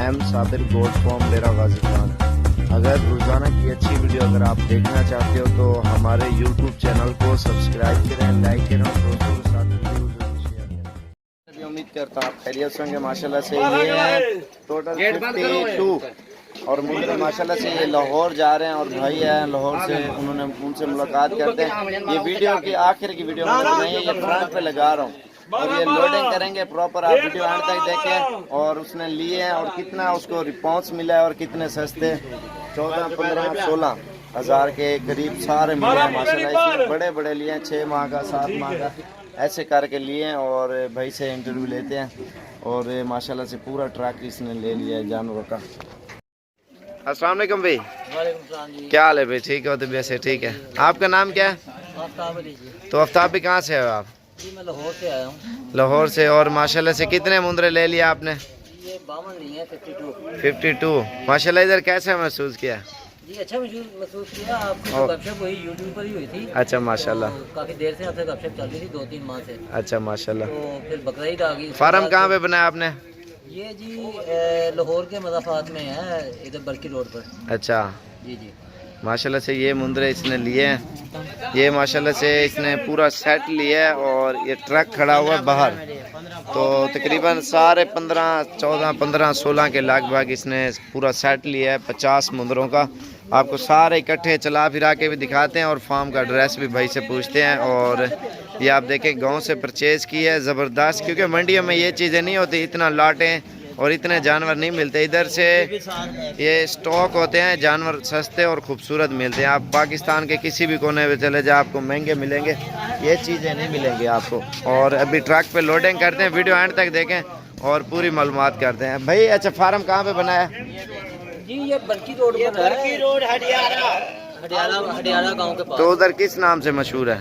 M Sabir gold form डेरा गाजी खान। अगर रोजाना की अच्छी वीडियो अगर आप देखना चाहते हो तो हमारे YouTube चैनल को सब्सक्राइब करें, लाइक करें और दोस्तों के साथ वीडियो जरूर शेयर करें। उम्मीद करता हूँ आप खैरियत से होंगे। माशाल्लाह से ये है टोटल 52 और मुझे माशाल्लाह से ये लाहौर जा रहे हैं और भाई है लाहौर से, उन्होंने उनसे मुलाकात करते हैं। ये वीडियो की आखिर की वीडियो में नहीं है, ये फ्रंट पे लगा रहा हूँ और ये लोडिंग करेंगे प्रॉपर। आप वीडियो एंड तक देखें और उसने लिए हैं और कितना उसको रिस्पॉन्स मिला है और कितने सस्ते 14, 15, 16 हज़ार के करीब सारे मिले हैं माशाल्लाह। इसमें बड़े बड़े लिए हैं 6 माह का 7 माह का ऐसे करके लिए हैं और भाई से इंटरव्यू लेते हैं और माशाल्लाह से पूरा ट्रक इसने ले लिया है जानवरों का। अस्सलाम वालेकुम भाई। क्या हाल है भाई? ठीक हो? तबीयत से ठीक है? आपका नाम क्या है? तो आफ्ताब भी कहाँ से हो आप? जी मैं लाहौर से आया हूँ। लाहौर से। और माशाल्लाह से कितने मुंदरे ले लिया आपने? ये 52 नहीं है, 52 माशाल्लाह। इधर कैसा महसूस किया? जी अच्छा महसूस किया। आपकी गपशप वही यूट्यूब पर ही हुई थी। अच्छा माशाल्लाह। तो काफ़ी देर से आपसे गपशप चल रही थी, 2-3 माह से। अच्छा माशाल्लाह। तो फिर बकरीद आ गई। फार्म कहाँ पे बनाया आपने? ये जी लाहौर के मज़ाफ़ात में है, इधर बरकी रोड पर। अच्छा जी जी माशाल्लाह से ये मुंदरे इसने लिए हैं। ये माशाल्लाह से इसने पूरा सेट लिया है और ये ट्रक खड़ा हुआ है बाहर। तो तकरीबन सारे 15, 14, 15, 16 के लगभग इसने पूरा सेट लिया है 50 मुंदरों का। आपको सारे इकट्ठे चला फिरा के भी दिखाते हैं और फार्म का एड्रेस भी भाई से पूछते हैं। और ये आप देखें गांव से परचेज़ की है ज़बरदस्त, क्योंकि मंडियों में ये चीज़ें नहीं होती, इतना लाटें और इतने जानवर नहीं मिलते। इधर से ये स्टॉक होते हैं, जानवर सस्ते और ख़ूबसूरत मिलते हैं। आप पाकिस्तान के किसी भी कोने में चले जाए आपको महंगे मिलेंगे, ये चीज़ें नहीं मिलेंगी आपको। और अभी ट्रक पे लोडिंग करते हैं, वीडियो एंड तक देखें और पूरी मालूमात करते हैं। भाई अच्छा फार्म कहाँ पे बनाया? जी ये बरकी रोड पर है। बरकी रोड हडियाला गांव के पास। तो उधर किस नाम से मशहूर है?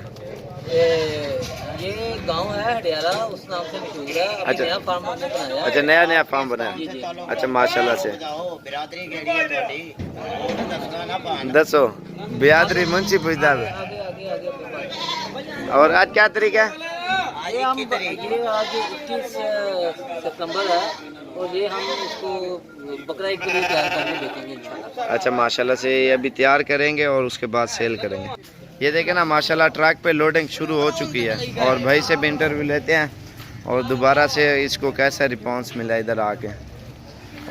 ये गांव है हडियाला, उस नाम से मशहूर है। अच्छा नया फार्म हमने बनाया। अच्छा नया फार्म बनाया। जी जी अच्छा माशाल्लाह से। दसो बिरादरी मुंशी पूछता है। आगे आगे आगे और आज क्या तारीख है? ये आज 21 सितंबर है और ये हम इसको बकरा ईद के लिए तैयार करके बेचेंगे इंशाल्लाह। अच्छा माशाल्लाह से ये अभी तैयार करेंगे और उसके बाद सेल करेंगे। ये देखें ना माशाल्लाह ट्रक पे लोडिंग शुरू हो चुकी है और भाई से भी इंटरव्यू लेते हैं और दोबारा से इसको कैसा रिस्पॉन्स मिला इधर आके।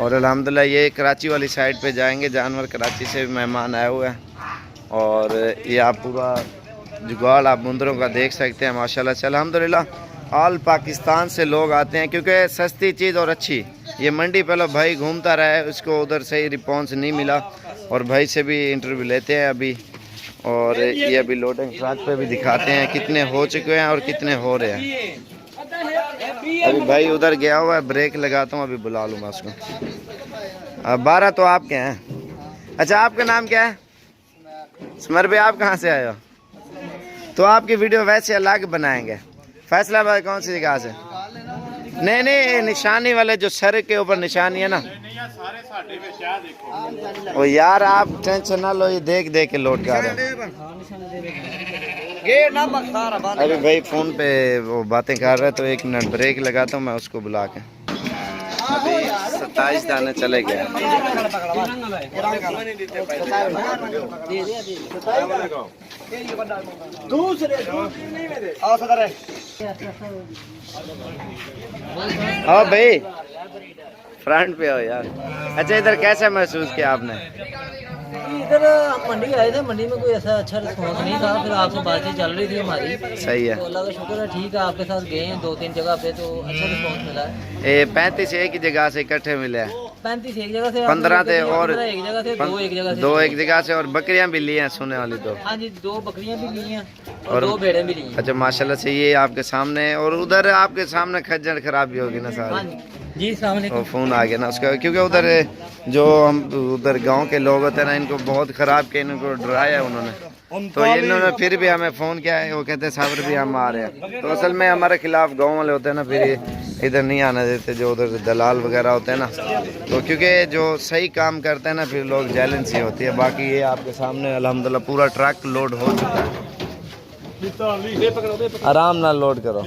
और अल्हम्दुलिल्लाह ये कराची वाली साइड पे जाएंगे, जानवर कराची से भी मेहमान आए हुए हैं। और ये आप पूरा जुगाड़ आप मुंदरों का देख सकते हैं माशाल्लाह से। अल्हम्दुलिल्लाह ऑल पाकिस्तान से लोग आते हैं क्योंकि सस्ती चीज़ और अच्छी। ये मंडी पहले भाई घूमता रहा है, उसको उधर सही रिस्पॉन्स नहीं मिला और भाई से भी इंटरव्यू लेते हैं अभी। और ये अभी लोडिंग ट्रक पे भी दिखाते हैं कितने हो चुके हैं और कितने हो रहे हैं। अभी भाई उधर गया हुआ है, ब्रेक लगाता हूँ, अभी बुला लूँगा उसको। 12 तो आपके हैं। अच्छा आपका नाम क्या है? स्मर भाई आप कहाँ से आए हो? तो आपकी वीडियो वैसे अलग बनाएंगे। फैसलाबाद कौन सी जगह से? नहीं निशानी वाले जो सर के ऊपर निशानी है ना वो। यार आप टेंशन ना लो, ये देख देख के लोड कर रहे हैं। अभी भाई फोन पे वो बातें कर रहे हैं तो 1 मिनट ब्रेक लगाता हूँ मैं, उसको बुला के। अभी 27 दाने चले गए। ओ भाई फ्रंट पे हो यार। अच्छा इधर कैसा महसूस किया आपने? इधर हम मंडी आए थे, मंडी में कोई ऐसा अच्छा रिस्पॉन्स नहीं था। फिर आपसे बातचीत चल रही थी हमारी। सही है। तो अल्लाह का शुक्र है, ठीक है। आपके साथ गए हैं 2-3 जगह पे तो अच्छा रिस्पॉन्स मिला है। 35 एक ही जगह से इकट्ठे मिले हैं। 35 एक जगह से, 15 थे और 15 एक जगह से, 2 एक जगह से। 2 एक जगह से और बकरियां भी ली हैं सोने वाली 2। हाँ जी 2 बकरियां भी ली हैं और 2 भेड़ें भी ली हैं। अच्छा माशाल्लाह से ये आपके सामने। और उधर आपके सामने खज्जर खराब भी होगी ना हाँ सारी? जी अस्सलाम वालेकुम। फ़ोन आ गया ना उसका, क्योंकि उधर जो हम उधर गांव के लोग होते हैं ना, इनको बहुत ख़राब के इनको डराया उन्होंने। तो इन्होंने फिर भी हमें फ़ोन किया है, वो कहते हैं साबर भी हम आ रहे हैं। तो असल में हमारे खिलाफ गांव वाले होते हैं ना, फिर इधर नहीं आने देते जो उधर दलाल वगैरह होते हैं ना। तो क्योंकि जो सही काम करते हैं ना फिर लोग जेलेंसी सी होती है। बाकी ये आपके सामने अल्हम्दुलिल्लाह पूरा ट्रक लोड हो चुका है। आराम ना लोड करो।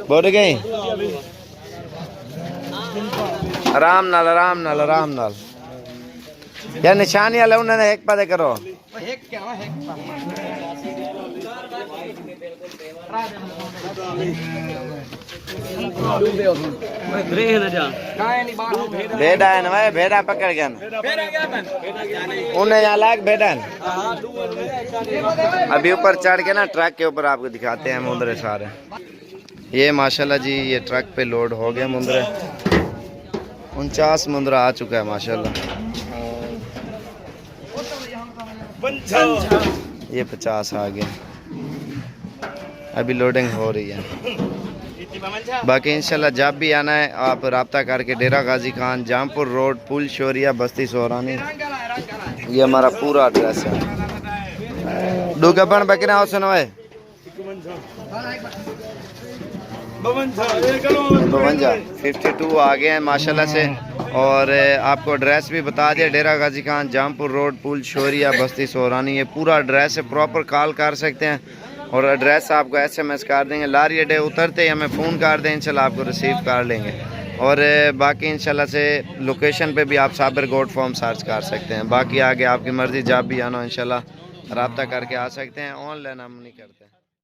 बढ़ गई आराम नाल आराम नाल आराम नाल यार निशानी वाले उन्होंने एक पता करो भेड़ा है ना भाई भेड़ा पकड़ गया उन्हें यहाँ लाग भेड़ा अभी ऊपर चढ़ के ना ट्रक के ऊपर आपको दिखाते हैं मुंदरे सारे ये माशाल्लाह जी ये ट्रक पे लोड हो गया मुंदरे 49 मुंदरा आ चुका है माशाल्लाह ये 50 आ गया अभी लोडिंग हो रही है बाकी इंशाल्लाह जब भी आना है आप रब्ता करके डेरा गाजी खान जामपुर रोड पुल शोरिया बस्ती सोरानी ये हमारा पूरा एड्रेस है डूगबन बकरा हो सुनो 52 आ गए हैं माशाल्लाह से और आपको एड्रेस भी बता दिया डेरा गाजी खान जामपुर रोड पुल शोरिया बस्ती सोरानी ये पूरा एड्रेस है प्रॉपर कॉल कर सकते हैं और एड्रेस आपको SMS कर देंगे लारी अड्डे उतरते ही हमें फ़ोन कर दें इंशाल्लाह आपको रिसीव कर लेंगे और बाकी इंशाल्लाह से लोकेशन पे भी आप साबर गोट फॉर्म सर्च कर सकते हैं बाकी आगे आपकी मर्ज़ी जब भी आना हो इंशाल्लाह रब्ता करके आ सकते हैं ऑनलाइन हम नहीं करते।